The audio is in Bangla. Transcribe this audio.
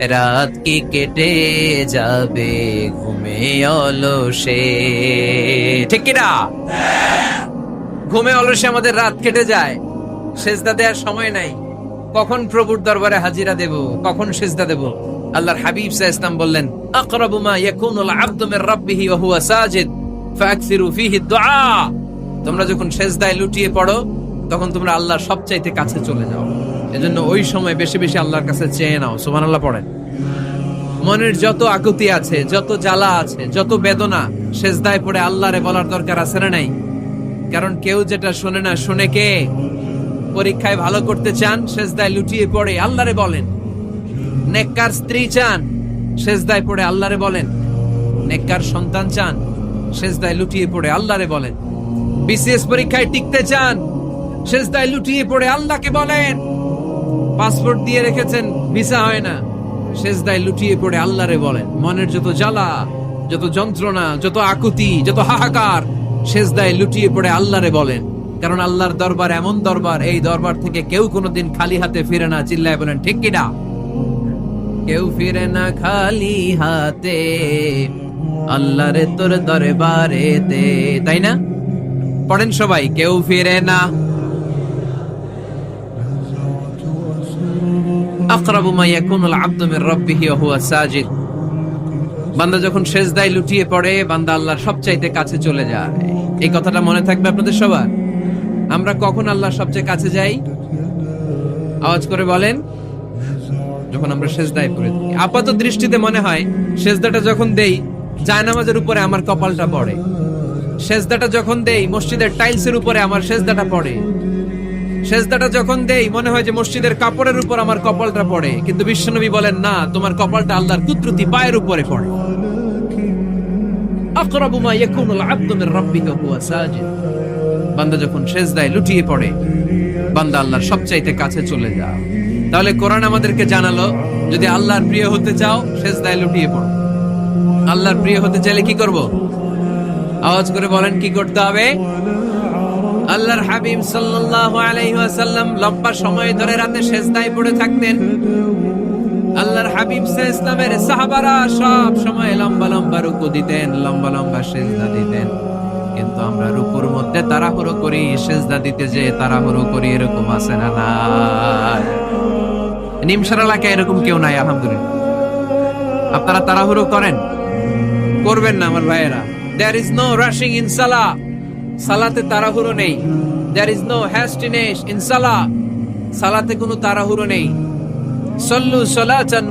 রাত কি কেটে যাবে ঘুমে অলসে, ঠিক কিনা? ঘুমে অলসে আমাদের রাত কেটে যায়, সেজদা দেওয়ার সময় নাই। কখন প্রভুর দরবারে হাজিরা দেব, কখন সেজদা দেব? আল্লাহর হাবিব সাল্লাল্লাহু আলাইহি ওয়াসাল্লাম বললেন, আকরাবু মা ইয়াকুনুল আবদু মির রাব্বিহি ওয়া হুয়া সাজিদ ফাকসিরু ফীহি দুআ। তোমরা যখন সেজদায় লুটিয়ে পড়ো তখন তোমরা আল্লাহর সবচাইতে কাছে চলে যাও। এজন্য ওই সময় বেশি বেশি আল্লাহর কাছে চেয়ে নাও। সুবহানাল্লাহ পড়েন। মনের যত আকুতি আছে, যত জ্বালা আছে, যত বেদনা, সেজদায় পড়ে আল্লাহরে বলার দরকার আছে না নাই? কারণ কেউ যেটা শোনে না, শুনে কে? পরীক্ষায় ভালো করতে চান, সেজদায় লুটিয়ে পড়ে আল্লাহরে বলেন। নেককার স্ত্রী চান, সেজদায় পড়ে আল্লাহরে বলেন। নেককার সন্তান চান, সেজদায় লুটিয়ে পড়ে আল্লাহরে বলেন। বিসিএস পরীক্ষায় টিকতে চান, সেজদায় লুটিয়ে পড়ে আল্লাহকে বলেন। পাসপোর্ট দিয়ে রেখেছেন, ভিসা হয় না, সেজদায় লুটিয়ে পড়ে আল্লাহরে বলেন। মনের যত জ্বালা, যত যন্ত্রণা, যত আকুতি, যত হাহাকার, সেজদায় লুটিয়ে পড়ে আল্লাহরে বলেন। কারণ আল্লাহর দরবার এমন দরবার, এই দরবার থেকে কেউ কোনোদিন খালি হাতে ফিরে না। চিল্লায় বলেন ঠিক কিনা? কেউ ফিরে না খালি হাতে আল্লাহরে তোর দরবারেতে, তাই না? পড়েন সবাই, কেউ ফিরে না। আকরাবু মা ইয়াকুনুল আবদু মির রাব্বিহি ওয়া হুয়া সাজিদ। বান্দা যখন সেজদায় লুটিয়ে পড়ে, বান্দা আল্লাহর সবচাইতে কাছে চলে যায়। এই কথাটা মনে থাকবে আপনাদের সবার। আমরা কখন আল্লাহর সবচেয়ে কাছে যাই? আওয়াজ করে বলেন। যখন আমরা সেজদায় পড়ে থাকি। আপাত দৃষ্টিতে মনে হয় সেজদাটা যখন দেই, জায়নামাজের উপরে আমার কপালটা পড়ে। সেজদাটা যখন দেই, মসজিদের টাইলসের উপরে আমার সেজদাটা পড়ে। সেজদাটা যখন দেই, মনে হয় যে মসজিদের কাপড়ের উপর আমার কপালটা পড়ে। কিন্তু বিশ্বনবী বলেন, না, তোমার কপালটা আল্লাহর কুদরতি পায়ের উপরে পড়ে। আকরাবু মা ইয়াকুনুল আবদু মির রাব্বিহি ওয়া হুয়া সাজিদ। বান্দা যখন সেজদায় লুটিয়ে পড়ে, বান্দা আল্লাহর সবচাইতে কাছে চলে যায়। তাহলে কোরআন আমাদেরকে জানালো, যদি আল্লাহর প্রিয় হতে চাও, সেজদায় লুটিয়ে পড়ো। আল্লাহর প্রিয় হতে চাইলে কি করব? আওয়াজ করে বলেন, কি করতে হবে? আল্লাহর হাবিব সাল্লাল্লাহু আলাইহি ওয়াসাল্লাম লম্বা সময় ধরে রাতে সেজদায় পড়ে থাকতেন। আল্লাহর হাবিব সাল্লাল্লাহু আলাইহি ওয়াসাল্লামের সাহাবারা সব সময় লম্বা লম্বা রুকু দিতেন, লম্বা লম্বা সেজদা দিতেন। কিন্তু আমরা রুকুর মধ্যে তাড়াহুড়ো করি, সেজদা দিতে যে তাড়াহুড়ো করি, এরকম আছে না? নাই। নিমসার এলাকায় এরকম কেউ নাই আলহামদুলিল্লাহ। আপনারা তাড়াহুড়ো করেন? করবেন না আমার ভাইয়েরা। There is no rushing in salah. সালাতে তাড়াহুড়ো নেই। There is no hastiness in salah. সালাতে কোনো তাড়াহুড়ো নেই। সল্লু সালাতান